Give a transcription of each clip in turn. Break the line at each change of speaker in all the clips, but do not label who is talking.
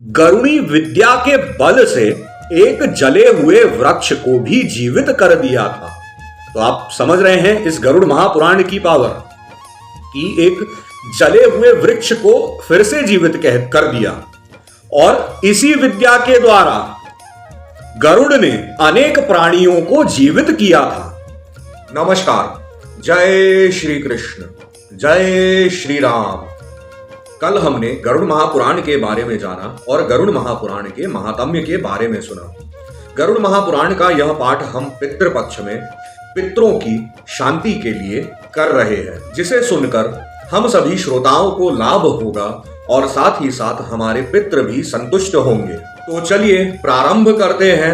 गरुणी विद्या के बल से एक जले हुए वृक्ष को भी जीवित कर दिया था। तो आप समझ रहे हैं इस गरुड़ महापुराण की पावर कि एक जले हुए वृक्ष को फिर से जीवित कर दिया। और इसी विद्या के द्वारा गरुड़ ने अनेक प्राणियों को जीवित किया था। नमस्कार, जय श्री कृष्ण, जय श्री राम। कल हमने गरुड़ महापुराण के बारे में जाना और गरुड़ महापुराण के महात्म्य के बारे में सुना। गरुड़ महापुराण का यह पाठ हम पितृपक्ष में पितरों की शांति के लिए कर रहे हैं, जिसे सुनकर हम सभी श्रोताओं को लाभ होगा और साथ ही साथ हमारे पितृ भी संतुष्ट होंगे। तो चलिए प्रारंभ करते हैं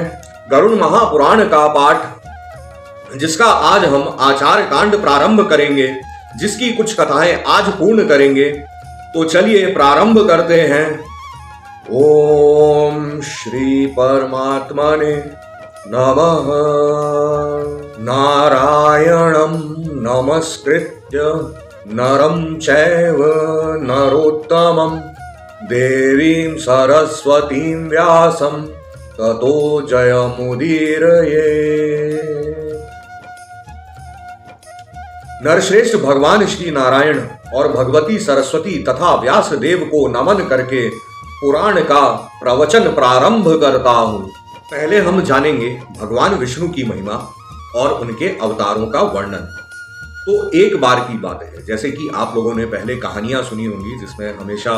गरुड़ महापुराण का पाठ, जिसका आज हम आचार्य कांड प्रारंभ करेंगे, जिसकी कुछ कथाएं आज पूर्ण करेंगे। तो चलिए प्रारंभ करते हैं। ओम श्री परमात्मने नमः। नारायणं नमस्कृत्य नरं चैव नरोत्तमं देवीं सरस्वतीं व्यासं ततो जयमुदीरये। नरश्रेष्ठ भगवान श्री नारायण और भगवती सरस्वती तथा व्यास देव को नमन करके पुराण का प्रवचन प्रारंभ करता हूं। पहले हम जानेंगे भगवान विष्णु की महिमा और उनके अवतारों का वर्णन। तो एक बार की बात है, जैसे कि आप लोगों ने पहले कहानियां सुनी होंगी, जिसमें हमेशा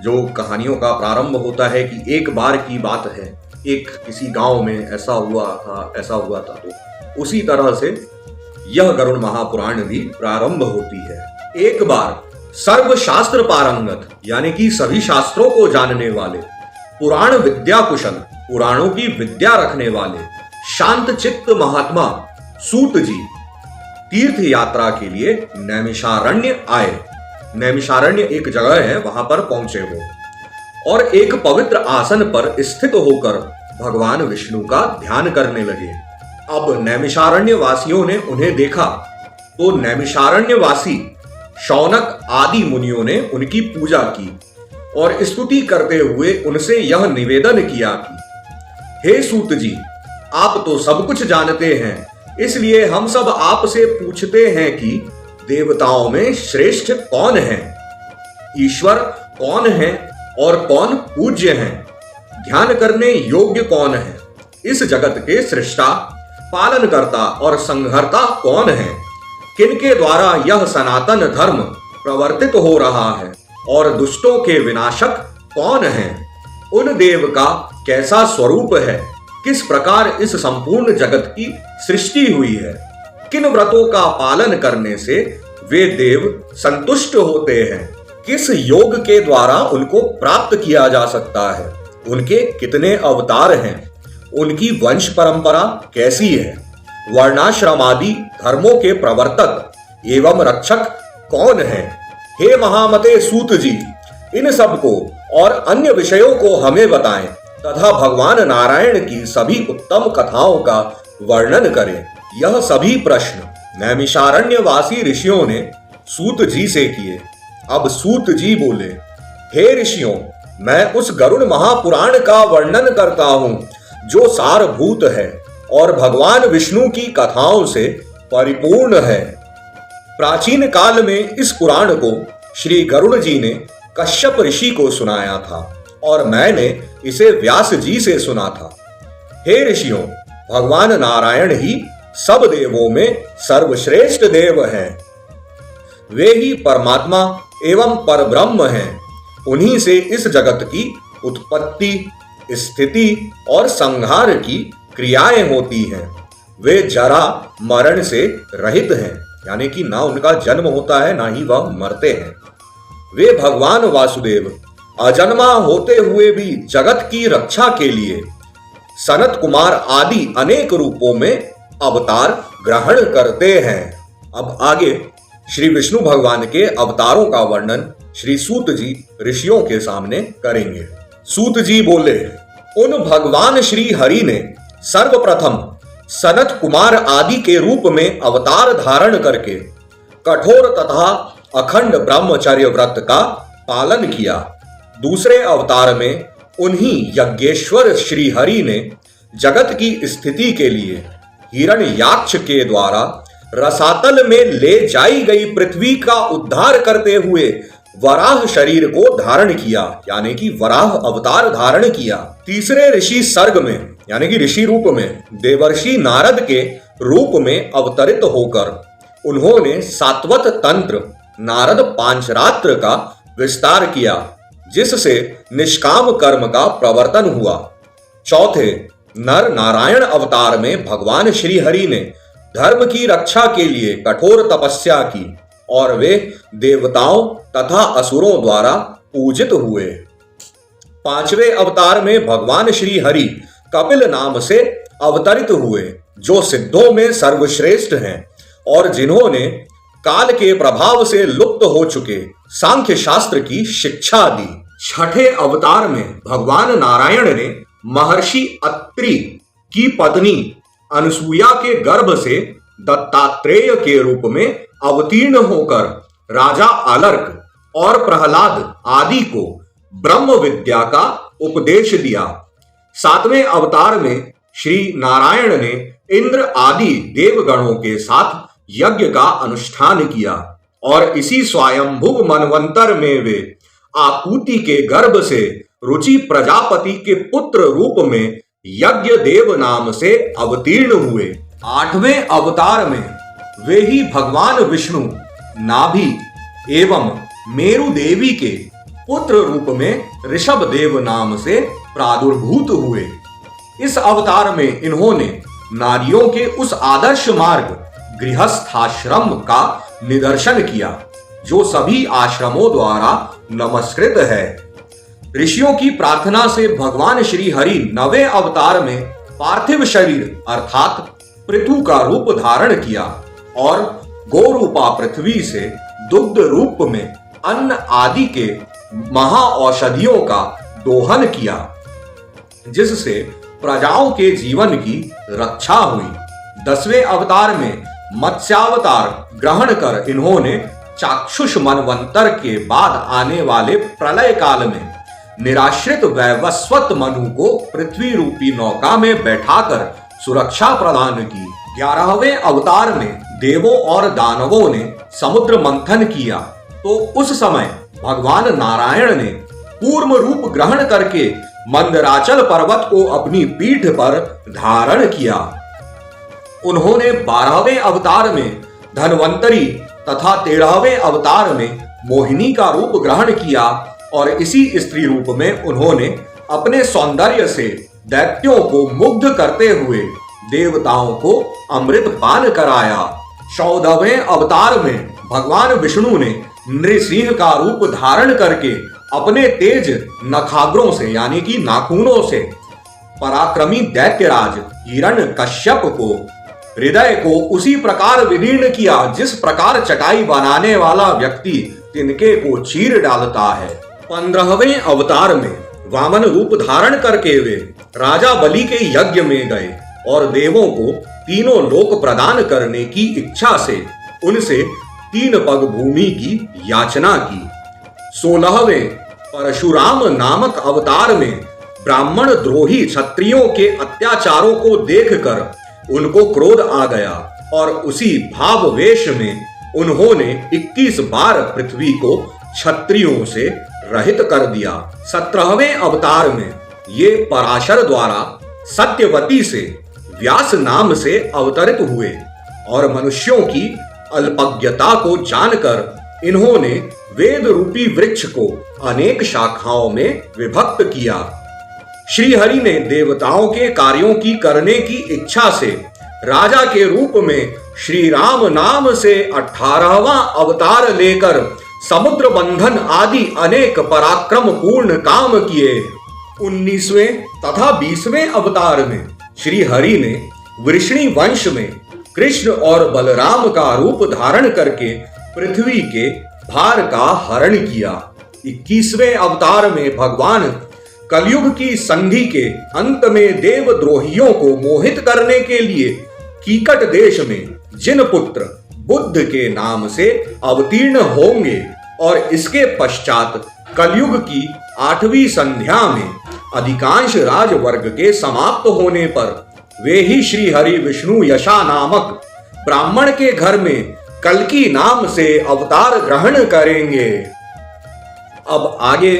जो कहानियों का प्रारंभ होता है कि एक बार की बात है, एक किसी गांव में ऐसा हुआ था, ऐसा हुआ था। तो उसी तरह से यह गरुड़ महापुराण भी प्रारंभ होती है। एक बार सर्व शास्त्र पारंगत, यानी कि सभी शास्त्रों को जानने वाले, पुराण विद्या कुशल, पुराणों की विद्या रखने वाले, शांत चित्त महात्मा सूत जी तीर्थ यात्रा के लिए नैमिषारण्य आए। नैमिषारण्य एक जगह है, वहां पर पहुंचे वो और एक पवित्र आसन पर स्थित होकर भगवान विष्णु का ध्यान करने लगे। अब नैमिषारण्य वासियों ने उन्हें देखा तो नैमिषारण्य वासी शौनक आदि मुनियों ने उनकी पूजा की और स्तुति करते हुए उनसे यह निवेदन किया कि हे सूत जी, आप तो सब कुछ जानते हैं, इसलिए हम सब आपसे पूछते हैं कि देवताओं में श्रेष्ठ कौन है, ईश्वर कौन है और कौन पूज्य है, ध्यान करने योग्य कौन है, इस जगत के सृष्टा, पालन करता और संहर्ता कौन है, किनके द्वारा यह सनातन धर्म प्रवर्तित हो रहा है और दुष्टों के विनाशक कौन है, उन देव का कैसा स्वरूप है, किस प्रकार इस संपूर्ण जगत की सृष्टि हुई है, किन व्रतों का पालन करने से वे देव संतुष्ट होते हैं, किस योग के द्वारा उनको प्राप्त किया जा सकता है, उनके कितने अवतार हैं, उनकी वंश परंपरा कैसी है, वर्णाश्रम आदि धर्मों के प्रवर्तक एवं रक्षक कौन है। हे महामते सूत जी, इन सब को और अन्य विषयों को हमें बताएं तथा भगवान नारायण की सभी उत्तम कथाओं का वर्णन करें। यह सभी प्रश्न नैमिषारण्य वासी ऋषियों ने सूत जी से किए। अब सूत जी बोले, हे ऋषियों, मैं उस गरुड़ महापुराण का वर्णन करता हूं जो सारभूत है और भगवान विष्णु की कथाओं से परिपूर्ण है। प्राचीन काल में इस पुराण को श्री गरुड़ जी ने कश्यप ऋषि को सुनाया था और मैंने इसे व्यास जी से सुना था। हे ऋषियों, भगवान नारायण ही सब देवों में सर्वश्रेष्ठ देव हैं। वे ही परमात्मा एवं परब्रह्म हैं। उन्हीं से इस जगत की उत्पत्ति, स्थिति और संहार की क्रियाएं होती हैं। वे जरा मरण से रहित हैं, यानी कि ना उनका जन्म होता है ना ही वह मरते हैं। वे भगवान वासुदेव अजन्मा होते हुए भी जगत की रक्षा के लिए सनत कुमार आदि अनेक रूपों में अवतार ग्रहण करते हैं। अब आगे श्री विष्णु भगवान के अवतारों का वर्णन श्री सूत जी ऋषियों के सामने करेंगे। सूत जी बोले, उन भगवान श्री हरि ने सर्वप्रथम सनत कुमार आदि के रूप में अवतार धारण करके कठोर तथा अखंड ब्रह्मचर्य व्रत का पालन किया। दूसरे अवतार में उन्हीं यज्ञेश्वर श्री हरि ने जगत की स्थिति के लिए हिरण्याक्ष के द्वारा रसातल में ले जाई गई पृथ्वी का उद्धार करते हुए वराह शरीर को धारण किया, यानी कि वराह अवतार धारण किया। तीसरे ऋषि सर्ग में यानी कि ऋषि रूप में देवर्षि नारद के रूप में अवतरित होकर उन्होंने सात्वत तंत्र नारद पांचरात्र का विस्तार किया, जिससे निष्काम कर्म का प्रवर्तन हुआ। चौथे नर नारायण अवतार में भगवान श्री हरि ने धर्म की रक्षा के लिए कठोर तपस्या की और वे देवताओं तथा असुरों द्वारा पूजित हुए। पांचवें अवतार में भगवान श्री हरि कपिल नाम से अवतरित हुए, जो सिद्धों में सर्वश्रेष्ठ हैं और जिन्होंने काल के प्रभाव से लुप्त हो चुके सांख्य शास्त्र की शिक्षा दी। छठे अवतार में भगवान नारायण ने महर्षि अत्रि की पत्नी अनसुया के गर्भ से दत्तात्रेय के रूप में अवतीर्ण होकर राजा अलर्क और प्रहलाद आदि को ब्रह्म विद्या का उपदेश दिया। सातवें अवतार में श्री नारायण ने इंद्र आदि देवगणों के साथ यज्ञ का अनुष्ठान किया और इसी स्वयंभुव मनवंतर में वे आकुति के गर्भ से रुचि प्रजापति के पुत्र रूप में यज्ञ देव नाम से अवतीर्ण हुए। आठवें अवतार में वे ही भगवान विष्णु नाभि एवं मेरु देवी के पुत्र रूप में ऋषभ देव नाम से प्रादुर्भूत हुए। इस अवतार में इन्होंने नारियों के उस आदर्श मार्ग गृहस्थाश्रम का निदर्शन किया, जो सभी आश्रमों द्वारा नमस्कृत है। ऋषियों की प्रार्थना से भगवान श्री हरि नवे अवतार में पार्थिव शरीर अर्थात पृथु का रूप धारण किया और गोरूपा पृथ्वी से दुग्ध रूप में अन्न आदि के महाऔषधियों का दोहन किया, जिससे प्रजाओं के जीवन की रक्षा हुई। दसवें अवतार में मत्स्यावतार ग्रहण कर इन्होंने चाक्षुष मनवंतर के बाद आने वाले प्रलय काल में निराश्रित वैवस्वत मनु को पृथ्वी रूपी नौका में बैठाकर सुरक्षा प्रदान की। 11वें अवतार में देवों और दानवों ने समुद्र मंथन किया, तो उस समय भगवान नारायण ने कूर्म रूप ग्रहण करके मंदराचल पर्वत को अपनी पीठ पर धारण किया। उन्होंने 12वें अवतार में धन्वंतरी तथा 13वें अवतार में मोहिनी का रूप ग्रहण किया और इसी स्त्री रूप में उन्होंने अपने सौंदर्य से दैत्यों को मुग्ध करते हुए देवताओं को अमृत पान कराया। 14वें अवतार में भगवान विष्णु ने नृसिंह का रूप धारण करके अपने तेज नखाग्रों से यानी कि नाखूनों से पराक्रमी दैत्यराज हिरण्यकश्यप को हृदय को उसी प्रकार विदीर्ण किया जिस प्रकार चटाई बनाने वाला व्यक्ति तिनके को चीर डालता है। 15वें अवतार में वामन रूप धारण करके वे राजा बलि के यज्ञ में गए और देवों को तीनों लोक प्रदान करने की इच्छा से उनसे 3 पग भूमि की याचना की। 16वें परशुराम नामक अवतार में ब्राह्मण द्रोही क्षत्रियों के अत्याचारों को देखकर उनको क्रोध आ गया और उसी भाववेश में उन्होंने 21 बार पृथ्वी को क्षत्रियों से रहित कर दिया। 17वें अवतार में ये पराशर द्वारा सत्यवती से व्यास नाम से अवतरित हुए और मनुष्यों की अल्पज्ञता को जानकर इन्होंने वेद रूपी वृक्ष को अनेक शाखाओं में विभक्त किया। श्री हरि ने देवताओं के कार्यों की करने की इच्छा से राजा के रूप में श्री राम नाम से 18वां अवतार लेकर समुद्र बंधन आदि अनेक पराक्रम पूर्ण काम किए। 19वें तथा 20वें अवतार में श्री हरि ने वृष्णि वंश में कृष्ण और बलराम का रूप धारण करके पृथ्वी के भार का हरण किया। 21वें अवतार में भगवान कलयुग की संधि के अंत में देवद्रोहियों को मोहित करने के लिए कीकट देश में जिन पुत्र बुद्ध के नाम से अवतीर्ण होंगे और इसके पश्चात कलयुग की 8वीं संध्या में अधिकांश राजवर्ग के समाप्त होने पर वे ही श्री हरि विष्णु यशा नामक ब्राह्मण के घर में कल्कि नाम से अवतार ग्रहण करेंगे। अब आगे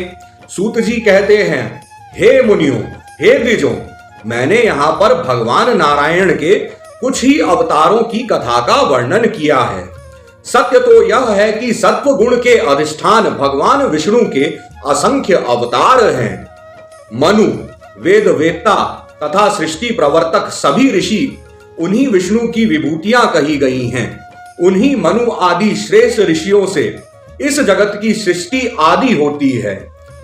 सूत जी कहते हैं, हे मुनियों, हे द्विजों, मैंने यहां पर भगवान नारायण के कुछ ही अवतारों की कथा का वर्णन किया है। सत्य तो यह है कि सत्व गुण के अधिष्ठान भगवान विष्णु के असंख्य अवतार हैं। मनु, वेद वेत्ता तथा सृष्टि प्रवर्तक सभी ऋषि उन्हीं विष्णु की विभूतियां कही गई हैं। उन्हीं मनु आदि श्रेष्ठ ऋषियों से इस जगत की सृष्टि आदि होती है,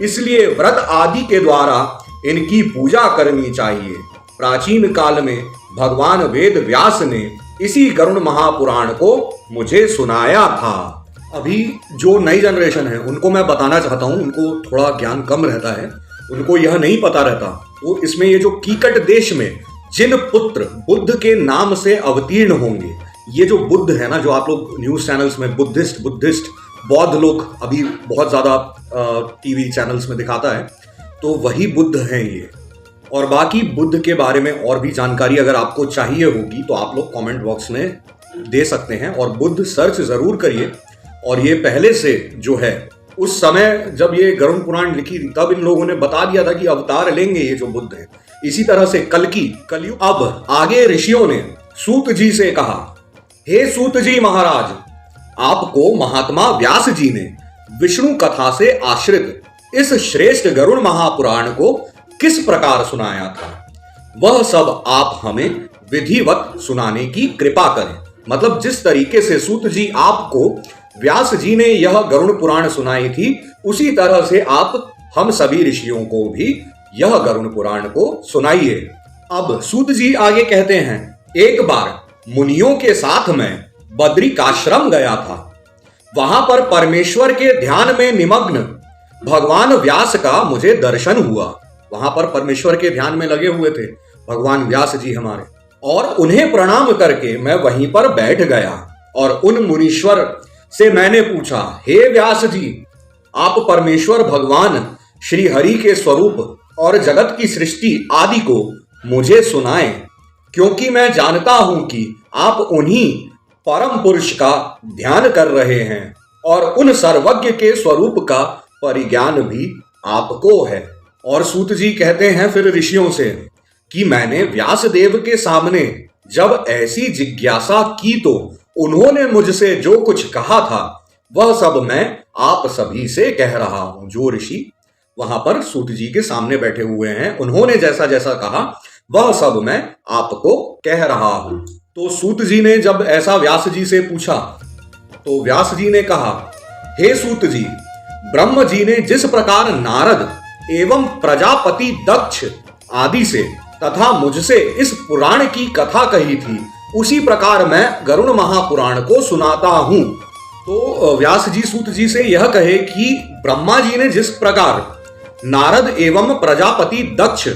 इसलिए व्रत आदि के द्वारा इनकी पूजा करनी चाहिए। प्राचीन काल में भगवान वेद व्यास ने इसी गरुड़ महापुराण को मुझे सुनाया था। अभी जो नई जनरेशन है उनको मैं बताना चाहता हूँ, उनको थोड़ा ज्ञान कम रहता है, उनको यह नहीं पता रहता। तो इसमें ये जो कीकट देश में जिन पुत्र बुद्ध के नाम से अवतीर्ण होंगे, ये जो बुद्ध है ना, जो आप लोग न्यूज चैनल्स में बुद्धिस्ट बौद्ध लोग अभी बहुत ज्यादा टीवी चैनल्स में दिखाता है, तो वही बुद्ध हैं ये। और बाकी बुद्ध के बारे में और भी जानकारी अगर आपको चाहिए होगी तो आप लोग कमेंट बॉक्स में दे सकते हैं और बुद्ध सर्च जरूर करिए। और ये पहले से जो है, उस समय जब ये गरुड़ पुराण लिखी थी तब इन लोगों ने बता दिया था कि अवतार लेंगे ये जो बुद्ध है। इसी तरह से कलयुग। अब आगे ऋषियों ने सूत जी से कहा, हे सूत जी महाराज, आपको महात्मा व्यास जी ने विष्णु कथा से आश्रित इस श्रेष्ठ गरुड़ महापुराण को किस प्रकार सुनाया था, वह सब आप हमें विधिवत सुनाने की कृपा करें। मतलब जिस तरीके से सूत जी आपको व्यास जी ने यह गरुड़ पुराण सुनाई थी, उसी तरह से आप हम सभी ऋषियों को भी यह गरुड़ पुराण को सुनाइए। अब सूत जी आगे कहते हैं, एक बार मुनियों के साथ मैं बद्रिकाश्रम गया था। वहां पर परमेश्वर के ध्यान में निमग्न भगवान व्यास का मुझे दर्शन हुआ। वहां पर परमेश्वर के ध्यान में लगे हुए थे भगवान व्यास जी हमारे, और उन्हें प्रणाम करके मैं वहीं पर बैठ गया और उन मुनीश्वर से मैंने पूछा, हे व्यास जी, आप परमेश्वर भगवान श्री हरि के स्वरूप और जगत की सृष्टि आदि को मुझे सुनाएं, क्योंकि मैं जानता हूं कि आप उन्हीं परम पुरुष का ध्यान कर रहे हैं और उन सर्वज्ञ के स्वरूप का परिज्ञान भी आपको है। और सूत जी कहते हैं फिर ऋषियों से कि मैंने व्यास देव के सामने जब ऐसी जिज्ञासा की तो उन्होंने मुझसे जो कुछ कहा था वह सब मैं आप सभी से कह रहा हूं। जो ऋषि वहां पर सूत जी के सामने बैठे हुए हैं, उन्होंने जैसा जैसा कहा वह सब मैं आपको कह रहा हूं। तो सूत जी ने जब ऐसा व्यास जी से पूछा तो व्यास जी ने कहा, हे सूत जी, ब्रह्म जी ने जिस प्रकार नारद एवं प्रजापति दक्ष आदि से तथा मुझसे इस पुराण की कथा कही थी, उसी प्रकार मैं गरुड़ महापुराण को सुनाता हूं। तो व्यास जी सूत जी से यह कहे कि ब्रह्मा जी ने जिस प्रकार नारद एवं प्रजापति दक्ष,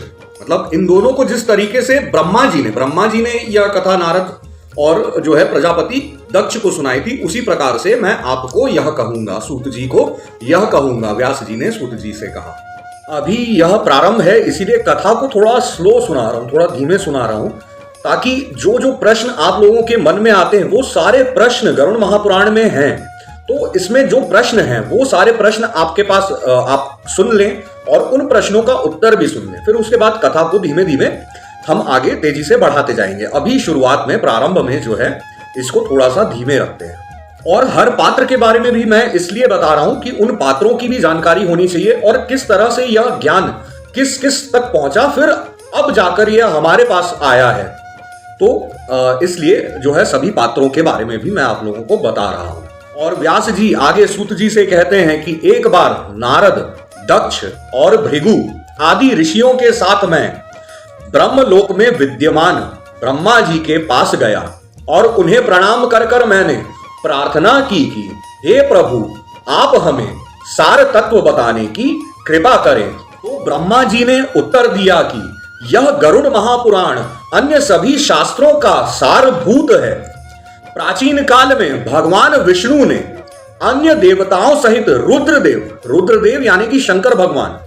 मतलब इन दोनों को जिस तरीके से ब्रह्मा जी ने यह कथा नारद और जो है प्रजापति दक्ष को सुनाई थी, उसी प्रकार से मैं आपको यह कहूंगा, सूत जी को यह कहूंगा, व्यास जी ने सूत जी से कहा। अभी यह प्रारंभ है, इसीलिए कथा को थोड़ा स्लो सुना रहा हूं, थोड़ा धीमे सुना रहा हूं, ताकि जो जो प्रश्न आप लोगों के मन में आते हैं वो सारे प्रश्न गरुड़ महापुराण में हैं। तो इसमें जो प्रश्न हैं वो सारे प्रश्न आपके पास आप सुन लें और उन प्रश्नों का उत्तर भी सुन लें। फिर उसके बाद कथा को धीमे धीमे हम आगे तेजी से बढ़ाते जाएंगे। अभी शुरुआत में प्रारंभ में जो है इसको थोड़ा सा धीमे रखते हैं। और हर पात्र के बारे में भी मैं इसलिए बता रहा हूं कि उन पात्रों की भी जानकारी होनी चाहिए और किस तरह से यह ज्ञान किस किस तक पहुंचा, फिर अब जाकर यह हमारे पास आया है। तो इसलिए जो है सभी पात्रों के बारे में भी मैं आप लोगों को बता रहा हूं। और व्यास जी आगे सूत जी से कहते हैं कि एक बार नारद, दक्ष और भृगु आदि ऋषियों के साथ मैं ब्रह्मलोक में विद्यमान ब्रह्मा जी के पास गया और उन्हें प्रणाम कर कर मैंने प्रार्थना की कि हे प्रभु, आप हमें सार तत्व बताने की कृपा करें। तो ब्रह्मा जी ने उत्तर दिया कि यह गरुड़ महापुराण अन्य सभी शास्त्रों का सारभूत है। प्राचीन काल में भगवान विष्णु ने अन्य देवताओं सहित रुद्रदेव यानी कि शंकर भगवान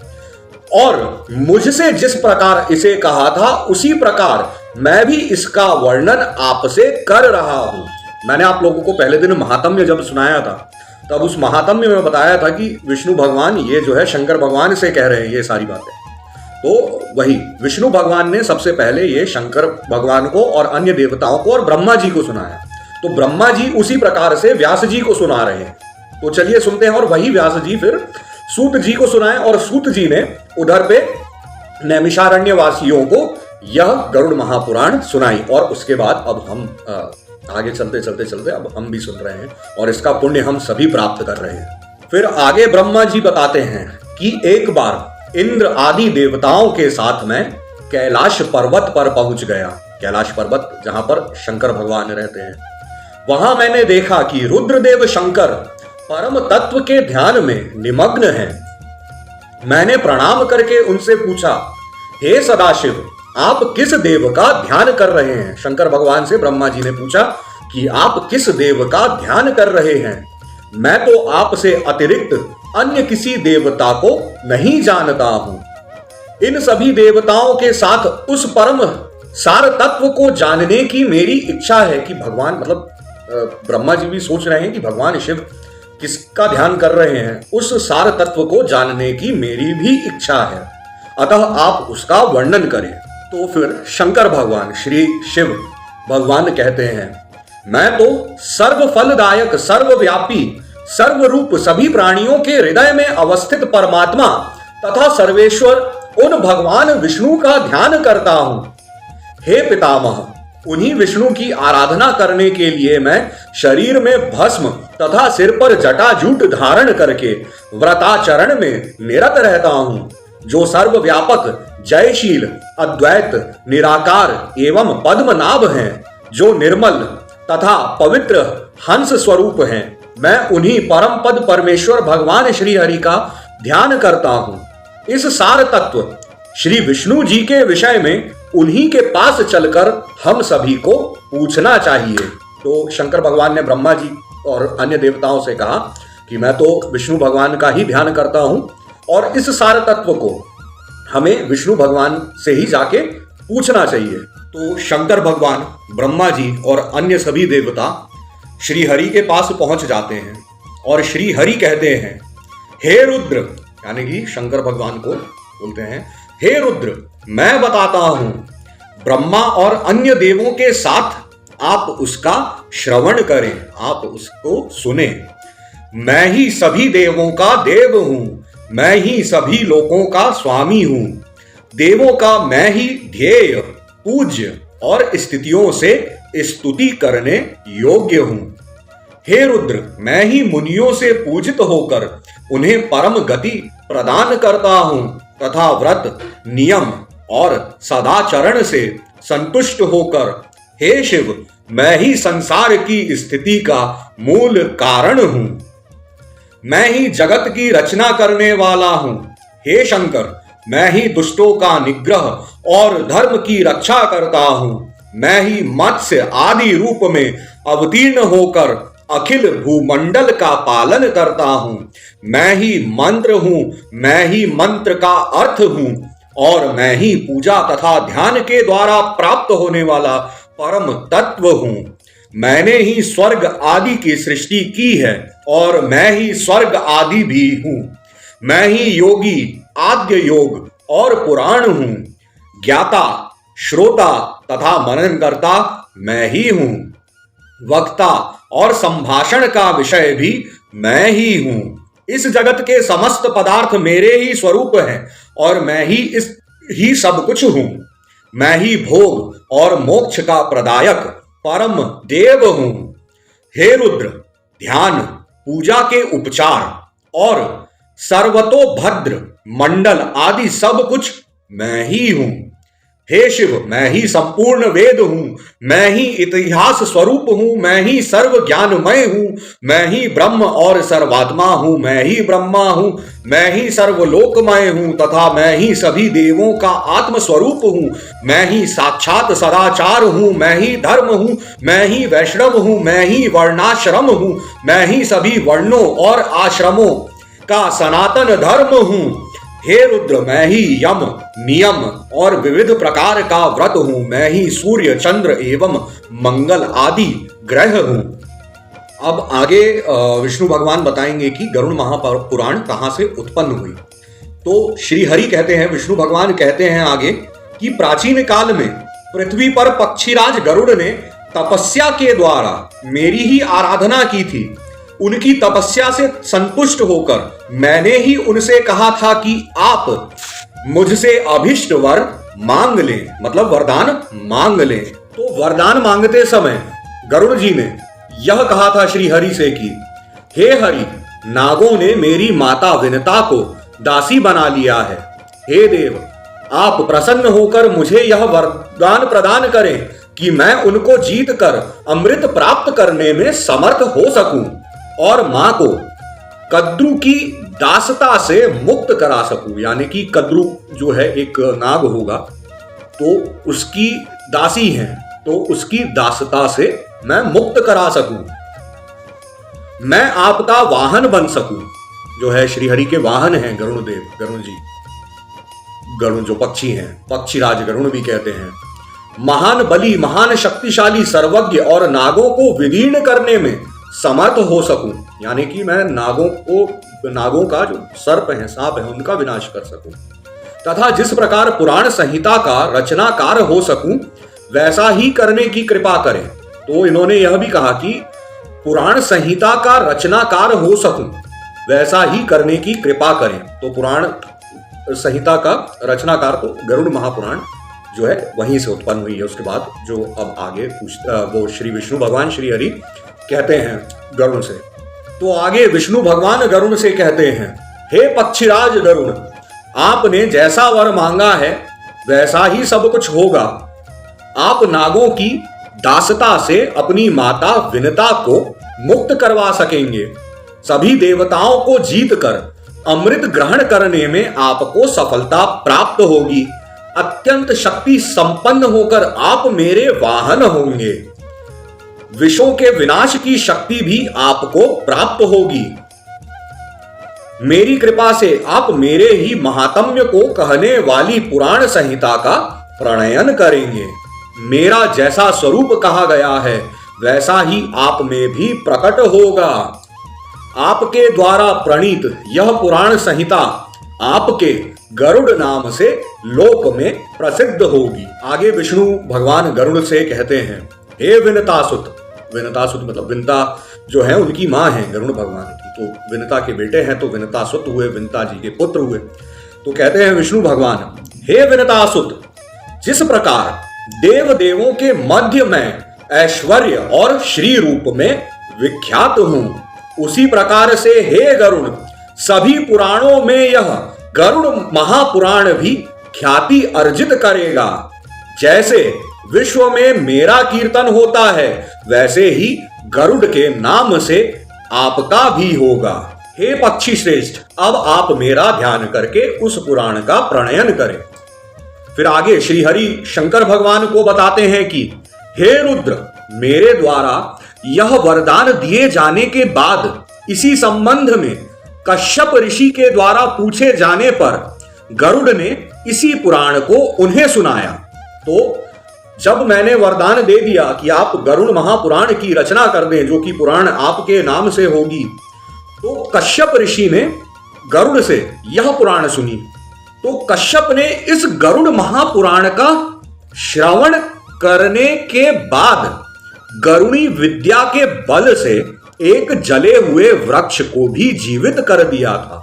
और मुझसे जिस प्रकार इसे कहा था उसी प्रकार मैं भी इसका वर्णन आपसे कर रहा हूं। मैंने आप लोगों को पहले दिन महात्म्य जब सुनाया था तब उस महात्म्य में बताया था कि विष्णु भगवान ये जो है शंकर भगवान से कह रहे हैं ये सारी बातें। तो वही विष्णु भगवान ने सबसे पहले ये शंकर भगवान को और अन्य देवताओं को और ब्रह्मा जी को सुनाया। तो ब्रह्मा जी उसी प्रकार से व्यास जी को सुना रहे हैं। तो चलिए सुनते हैं। और वही व्यास जी फिर सूत जी को सुनाए और सूत जी ने उधर पे नैमिषारण्य वासियों को यह गरुड़ महापुराण सुनाई। और उसके बाद अब हम आगे चलते अब हम भी सुन रहे हैं और इसका पुण्य हम सभी प्राप्त कर रहे हैं। फिर आगे ब्रह्मा जी बताते हैं कि एक बार इंद्र आदि देवताओं के साथ मैं कैलाश पर्वत पर पहुंच गया। कैलाश पर्वत जहां पर शंकर भगवान रहते हैं। वहां मैंने देखा कि रुद्रदेव शंकर परम तत्व के ध्यान में निमग्न हैं। मैंने प्रणाम करके उनसे पूछा, हे सदाशिव, आप किस देव का ध्यान कर रहे हैं? शंकर भगवान से ब्रह्मा जी ने पूछा कि आप किस देव का ध्यान कर रहे हैं? मैं तो आपसे अतिरिक्त अन्य किसी देवता को नहीं जानता हूं। इन सभी देवताओं के साथ उस परम सार तत्व को जानने की मेरी इच्छा है कि भगवान, मतलब ब्रह्मा जी भी सोच रहे हैं कि भगवान शिव किसका ध्यान कर रहे हैं। उस सार तत्व को जानने की मेरी भी इच्छा है, अतः आप उसका वर्णन करें। तो फिर शंकर भगवान श्री शिव भगवान कहते हैं, मैं तो सर्व फलदायक, सर्वव्यापी, सर्वरूप, सभी प्राणियों के हृदय में अवस्थित परमात्मा तथा सर्वेश्वर उन भगवान विष्णु का ध्यान करता हूं। हे पितामह, उन्हीं विष्णु की आराधना करने के लिए मैं शरीर में भस्म तथा सिर पर जटाजूट धारण करके व्रताचरण में निरत रहता हूं। जो सर्वव्यापक, जयशील, अद्वैत, निराकार एवं पद्मनाभ हैं, जो निर्मल तथा पवित्र हंस स्वरूप हैं, मैं उन्हीं परम पद परमेश्वर भगवान श्री हरि का ध्यान करता हूं। इस सार तत्व श्री विष्णु जी के विषय में उन्हीं के पास चलकर हम सभी को पूछना चाहिए। तो शंकर भगवान ने ब्रह्मा जी और अन्य देवताओं से कहा कि मैं तो विष्णु भगवान का ही ध्यान करता हूं और इस सार तत्व को हमें विष्णु भगवान से ही जाके पूछना चाहिए। तो शंकर भगवान, ब्रह्मा जी और अन्य सभी देवता श्री हरि के पास पहुंच जाते हैं और श्री हरि कहते हैं, हे रुद्र, यानी कि शंकर भगवान को बोलते हैं, हे रुद्र, मैं बताता हूं, ब्रह्मा और अन्य देवों के साथ आप उसका श्रवण करें, आप उसको सुने। मैं ही सभी देवों का देव हूं, मैं ही सभी लोकों का स्वामी हूं। देवों का मैं ही ध्येय, पूज्य और स्थितियों से स्तुति करने योग्य हूं। हे रुद्र, मैं ही मुनियों से पूजित होकर उन्हें परम गति प्रदान करता हूं तथा व्रत, नियम और सदाचरण से संतुष्ट होकर, हे शिव, मैं ही संसार की स्थिति का मूल कारण हूं। मैं ही जगत की रचना करने वाला हूं। हे शंकर, मैं ही दुष्टों का निग्रह और धर्म की रक्षा करता हूं। मैं ही मत्स्य आदि रूप में अवतीर्ण होकर अखिल भूमंडल का पालन करता हूं। मैं ही मंत्र हूं, मैं ही मंत्र का अर्थ हूं और मैं ही पूजा तथा ध्यान के द्वारा प्राप्त होने वाला परम तत्व हूं। मैंने ही स्वर्ग आदि की सृष्टि की है और मैं ही स्वर्ग आदि भी हूं। मैं ही योगी, आद्य योग और पुराण हूं। ज्ञाता, श्रोता तथा मननकर्ता मैं ही हूं। वक्ता और संभाषण का विषय भी मैं ही हूं। इस जगत के समस्त पदार्थ मेरे ही स्वरूप हैं और मैं ही सब कुछ हूं। मैं ही भोग और मोक्ष का प्रदायक परम देव हूं। हे रुद्र, ध्यान, पूजा के उपचार और सर्वतोभद्र मंडल आदि सब कुछ मैं ही हूं। हे शिव, मैं ही संपूर्ण वेद हूं। मैं ही इतिहास स्वरूप हूं। मैं ही सर्व ज्ञानमय हूं। मैं ही ब्रह्म और सर्वात्मा हूं। मैं ही ब्रह्मा हूं। मैं ही सर्वलोकमय हूं तथा मैं ही सभी देवों का आत्म स्वरूप हूं। मैं ही साक्षात सदाचार हूं। मैं ही धर्म हूं। मैं ही वैष्णव हूं। मैं ही वर्णाश्रम हूं। मैं ही सभी वर्णों और आश्रमों का सनातन धर्म हूं। हे रुद्र, मैं ही यम, नियम और विविध प्रकार का व्रत हूं। मैं ही सूर्य, चंद्र एवं मंगल आदि ग्रह हूं। अब आगे विष्णु भगवान बताएंगे कि गरुड़ महापुराण कहां से उत्पन्न हुई। तो श्री हरि कहते हैं, विष्णु भगवान कहते हैं आगे कि प्राचीन काल में पृथ्वी पर पक्षीराज गरुड़ ने तपस्या के द्वारा मेरी ही आराधना की थी। उनकी तपस्या से संतुष्ट होकर मैंने ही उनसे कहा था कि आप मुझसे अभिष्ट वर मांग लें, मतलब वरदान मांग लें। तो वरदान मांगते समय गरुड़ जी ने यह कहा था श्री हरि से कि हे हरि, नागों ने मेरी माता विनता को दासी बना लिया है। हे देव, आप प्रसन्न होकर मुझे यह वरदान प्रदान करें कि मैं उनको जीत कर अमृत प्राप्त करने में समर्थ हो सकूं और मां को कद्रु की दासता से मुक्त करा सकूं। यानी कि कद्रु जो है एक नाग होगा, तो उसकी दासी है, तो उसकी दासता से मैं मुक्त करा सकूं, मैं आपका वाहन बन सकूं। जो है श्रीहरि के वाहन हैं गरुड़ देव, गरुड़ जी, गरुड़ जो पक्षी हैं, पक्षीराज गरुड़ भी कहते हैं। महान बली, महान शक्तिशाली, सर्वज्ञ और नागों को विदीर्ण करने में समर्थ हो सकूं। यानी कि मैं नागों का जो सर्प है, सांप है, उनका विनाश कर सकूं। तथा जिस प्रकार पुराण संहिता का रचनाकार हो सकूं, वैसा ही करने की कृपा करें। तो इन्होंने यह भी कहा कि पुराण संहिता का रचनाकार हो सकूं, वैसा ही करने की कृपा करें। तो पुराण संहिता का रचनाकार तो गरुड़ महापुराण जो है वहीं से उत्पन्न हुई है। उसके बाद जो अब आगे वो श्री विष्णु भगवान श्री हरि कहते हैं गरुड़ से। तो आगे विष्णु भगवान गरुड़ से कहते हैं, हे पक्षीराज गरुड़, आपने जैसा वर मांगा है वैसा ही सब कुछ होगा। आप नागों की दासता से अपनी माता विनता को मुक्त करवा सकेंगे। सभी देवताओं को जीतकर अमृत ग्रहण करने में आपको सफलता प्राप्त होगी। अत्यंत शक्ति संपन्न होकर आप मेरे वाहन होंगे। विषों के विनाश की शक्ति भी आपको प्राप्त होगी। मेरी कृपा से आप मेरे ही महात्म्य को कहने वाली पुराण संहिता का प्रणयन करेंगे। मेरा जैसा स्वरूप कहा गया है वैसा ही आप में भी प्रकट होगा। आपके द्वारा प्रणीत यह पुराण संहिता आपके गरुड़ नाम से लोक में प्रसिद्ध होगी। आगे विष्णु भगवान गरुड़ से कहते हैं, हे विनतासुत, विनतासुत मतलब विनता जो है उनकी मां है गरुड़ भगवान की, तो विनता के बेटे हैं तो विनतासुत हुए, विनता जी के पुत्र हुए। तो कहते हैं विष्णु भगवान, हे विनतासुत, जिस प्रकार देव देवों के मध्य में ऐश्वर्य और श्री रूप में विख्यात हूं, उसी प्रकार से हे गरुड़, सभी पुराणों में यह गरुड़ महापुराण भी ख्याति अर्जित करेगा। जैसे विश्व में मेरा कीर्तन होता है वैसे ही गरुड़ के नाम से आपका भी होगा। हे पक्षी श्रेष्ठ, अब आप मेरा ध्यान करके उस पुराण का प्रणयन करें। फिर आगे श्री हरि शंकर भगवान को बताते हैं कि हे रुद्र, मेरे द्वारा यह वरदान दिए जाने के बाद इसी संबंध में कश्यप ऋषि के द्वारा पूछे जाने पर गरुड़ ने इसी पुराण को उन्हें सुनाया। तो जब मैंने वरदान दे दिया कि आप गरुड़ महापुराण की रचना कर दें, जो कि पुराण आपके नाम से होगी, तो कश्यप ऋषि ने गरुड़ से यह पुराण सुनी। तो कश्यप ने इस गरुड़ महापुराण का श्रवण करने के बाद गरुणी विद्या के बल से एक जले हुए वृक्ष को भी जीवित कर दिया था।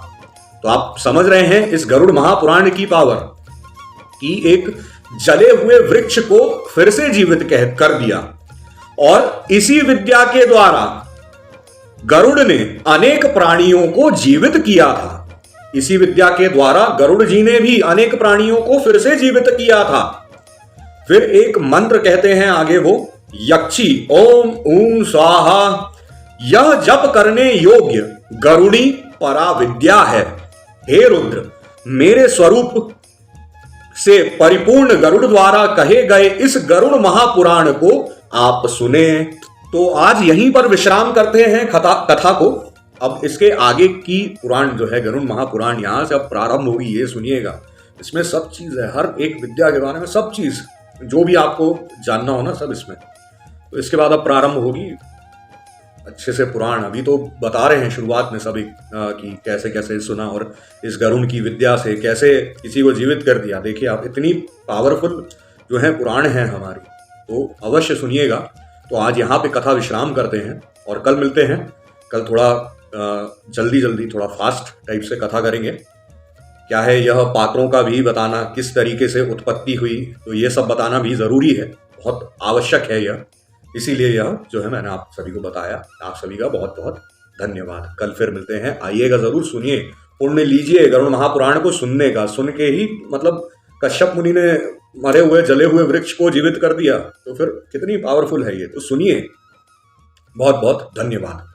तो आप समझ रहे हैं इस गरुड़ महापुराण की पावर कि एक जले हुए वृक्ष को फिर से जीवित कर दिया। और इसी विद्या के द्वारा गरुड़ ने अनेक प्राणियों को जीवित किया था। इसी विद्या के द्वारा गरुड़ जी ने भी अनेक प्राणियों को फिर से जीवित किया था। फिर एक मंत्र कहते हैं आगे वो, यक्षी ओम ऊं स्वाहा, यह जप करने योग्य गरुड़ी पराविद्या है। हे रुद्र, मेरे स्वरूप से परिपूर्ण गरुड़ द्वारा कहे गए इस गरुड़ महापुराण को आप सुने। तो आज यहीं पर विश्राम करते हैं कथा को। अब इसके आगे की पुराण जो है गरुड़ महापुराण, यहाँ से अब प्रारंभ होगी, ये सुनिएगा। इसमें सब चीज़ है, हर एक विद्या के बारे में सब चीज़, जो भी आपको जानना हो ना सब इसमें। तो इसके बाद अब प्रारंभ होगी अच्छे से पुराण। अभी तो बता रहे हैं शुरुआत में सभी कि कैसे कैसे सुना और इस गरुड़ की विद्या से कैसे किसी को जीवित कर दिया। देखिए आप, इतनी पावरफुल जो है पुराण है हमारी, तो अवश्य सुनिएगा। तो आज यहाँ पे कथा विश्राम करते हैं और कल मिलते हैं। कल थोड़ा जल्दी जल्दी थोड़ा फास्ट टाइप से कथा करेंगे। क्या है, यह पात्रों का भी बताना, किस तरीके से उत्पत्ति हुई, तो ये सब बताना भी ज़रूरी है, बहुत आवश्यक है यह। इसीलिए यह जो है मैंने आप सभी को बताया। आप सभी का बहुत बहुत धन्यवाद। कल फिर मिलते हैं, आइएगा ज़रूर, सुनिए, पुण्य लीजिए गरुड़ महापुराण को सुनने का। सुन के ही मतलब कश्यप मुनि ने मरे हुए जले हुए वृक्ष को जीवित कर दिया, तो फिर कितनी पावरफुल है ये, तो सुनिए। बहुत बहुत धन्यवाद।